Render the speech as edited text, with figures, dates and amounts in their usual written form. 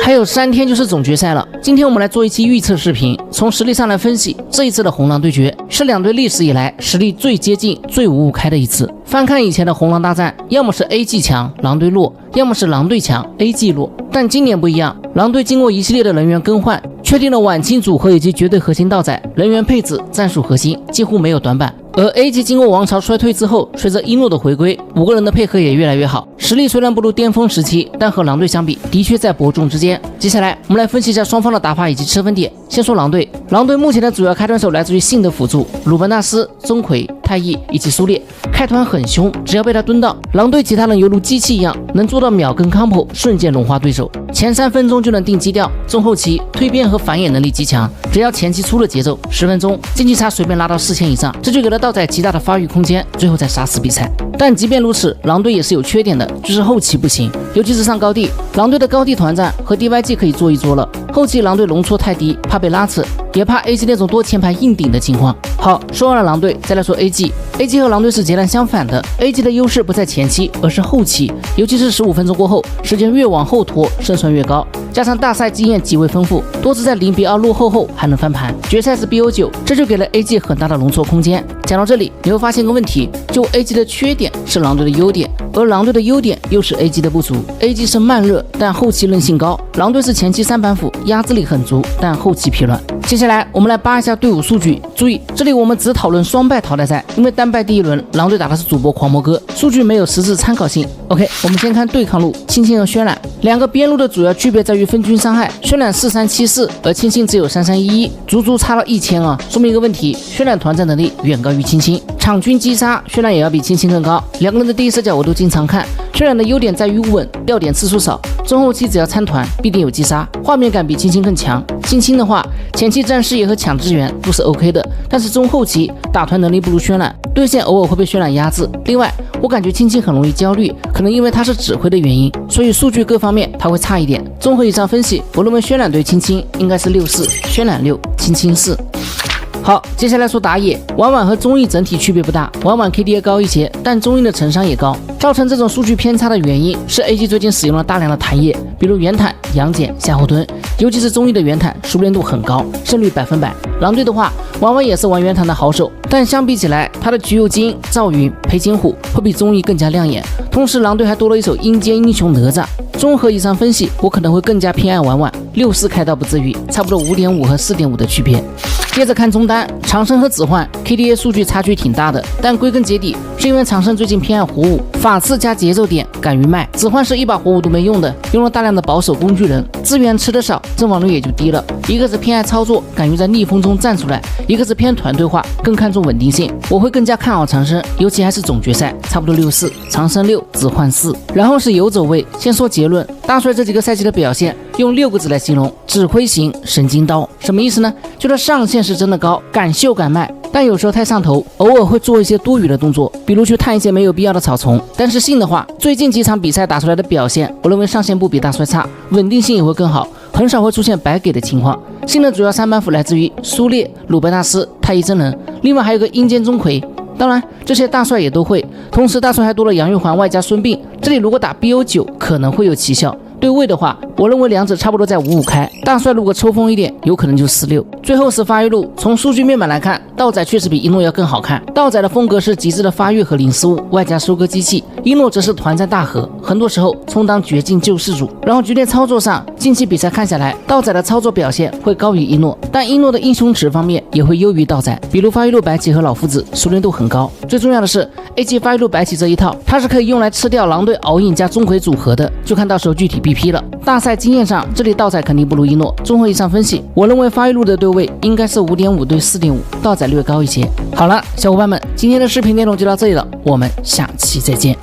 還有3天就是總決賽了。今天我們來做一期預測視頻，從實力上來分析這一次的紅狼對決，是2隊歷史以來實力最接近、最五五開的一次。翻看以前的紅狼大戰，要麼是 A 季强，狼队弱，要麼是狼队强 ，A 季弱。但今年不一樣，狼队經過一系列的人員更換，確定了晚清組合以及絕對核心道仔，人員配置、戰術核心幾乎沒有短板。而 A 季經過王朝衰退之後，隨着一諾的回歸，5個人的配合也越來越好，實力雖然不如巔峰時期，但和狼隊相比，的確在伯仲之間。接下來我們來分析一下雙方的打法以及吃分點。先說狼隊，狼队目前的主要開團手來自於信的輔助，魯本納斯、鍾馗、太一以及蘇烈，開團很凶，只要被他蹲到，狼队其他人猶如機器一樣，能做到秒跟 combo， 瞬間融化對手。前3分鐘就能定基調，中後期蛻變和反演能力極強，只要前期出了節奏，10分鐘競技差隨便拉到4000以上，這就給了道仔極大的發育空間，最後再殺死比賽。但即便如此，狼队也是有缺點的，就是後期不行，尤其是上高地，狼队的高地团战和 DYG 可以做一做了，後期狼队容錯太低，怕被拉扯，也怕 A G 那種多前排硬頂的情況。好，說完了狼队，再來說 A G。A G 和狼队是截然相反的 ，A G 的優勢不在前期，而是後期，尤其是15分鐘過後，時間越往後拖，勝算越高。加上大賽經驗極為豐富，多次在0-2落後後還能翻盤，決賽是 BO9，這就給了 A G 很大的容錯空間。講到這裡，你會發現個問題，就 A G 的缺點是狼隊的優點，而狼隊的優點又是 A G 的不足。A G 是慢熱，但後期韌性高；狼隊是前期3板斧，壓制力很足，但後期疲軟。接下來我們來扒一下隊伍數據，注意這裡我們只討論雙敗淘汰賽，因為單敗第一輪狼队打的是主播狂魔哥，數据沒有實質參考性。OK， 我們先看对抗路，青青和渲染2個邊路的主要區別在於分均傷害，渲染4374，而青青只有3311，足足差了1000啊，說明一個問題，渲染團戰能力遠高於青青，場均擊殺渲染也要比青青更高。2個人的第一視角我都經常看，渲染的優點在於穩，掉點次數少，中後期只要參團必定有擊殺，畫面感比青青更強。青青的話，前期站視野和搶支援都是 OK 的，但是中后期打团能力不如渲染，對线偶爾會被渲染壓制。另外，我感覺青青很容易焦慮，可能因為他是指揮的原因，所以數據各方面他會差一點。綜合以上分析，我認為渲染對青青應該是6-4，渲染6，青青4。好，接下來說打野，婉婉和綜藝整體區別不大，婉婉 KDA 高一些，但綜藝的成傷也高。造成這種數據偏差的原因是 A G 最近使用了大量的彈葉，比如遠坦、仰減、下後蹲，尤其是綜藝的遠坦熟練度很高，勝率100%。狼隊的話，婉婉也是玩遠坦的好手，但相比起來，他的橘右京、趙雲、裴擒虎會比綜藝更加亮眼。同時，狼队還多了一手阴間英雄哪吒。綜合以上分析，我可能會更加偏爱婉婉，6-4開倒不至於，差不多5.5和4.5的區別。接着看中單，長生和子煥 KDA 數據差距挺大的，但歸根結底是因為長生最近偏愛火舞，法刺加節奏點敢於賣，子煥是一把火舞都沒用的，用了大量的保守工具人，資源吃得少，陣亡率也就低了。一個是偏愛操作，敢於在逆風中站出來，一個是偏團隊化，更看重穩定性。我會更加看好長生，尤其還是總決賽，差不多6-4，長生6，子煥4。然後是游走位，先說結論，大帥這幾個賽季的表現用6個字來形容，指揮型神經刀。什麼意思呢？就他上限是真的高，敢秀敢賣，但有時候太上頭，偶爾會做一些多餘的动作，比如去探一些没有必要的草叢。但是信的話，最近幾場比賽打出來的表現，我認為上限不比大帥差，穩定性也會更好，很少會出現白給的情況。信的主要3板斧來自於蘇烈、魯本納斯、太一真人，另外還有個陰間鍾馗。當然這些大帥也都會，同時大帥還多了楊玉環外加孫臏，這裡如果打 BO9 可能會有奇效。對位的話，我認為兩者差不多在5-5開，大帥如果抽風一點，有可能就4-6。最後是發育路，從數據面板來看，道仔確實比一諾要更好看。道仔的風格是極致的發育和零失誤，外加收割機器；一諾則是團戰大核，很多時候充當絕境救世主。然后局內操作上，近期比賽看下來，道仔的操作表現會高於一諾，但一諾的英雄池方面也會優於道仔，比如發育路白起和老夫子熟練度很高。最重要的是 A G 發育路白起這一套，它是可以用來吃掉狼隊敖影加鍾馗組合的，就看到時候具體BP了。大賽經驗上，這裡道仔肯定不如一諾。綜合以上分析，我認為發育路的對位應該是5.5對4.5，道仔略高一些。好了，小夥伴們，今天的視頻內容就到這裡了，我們下期再見。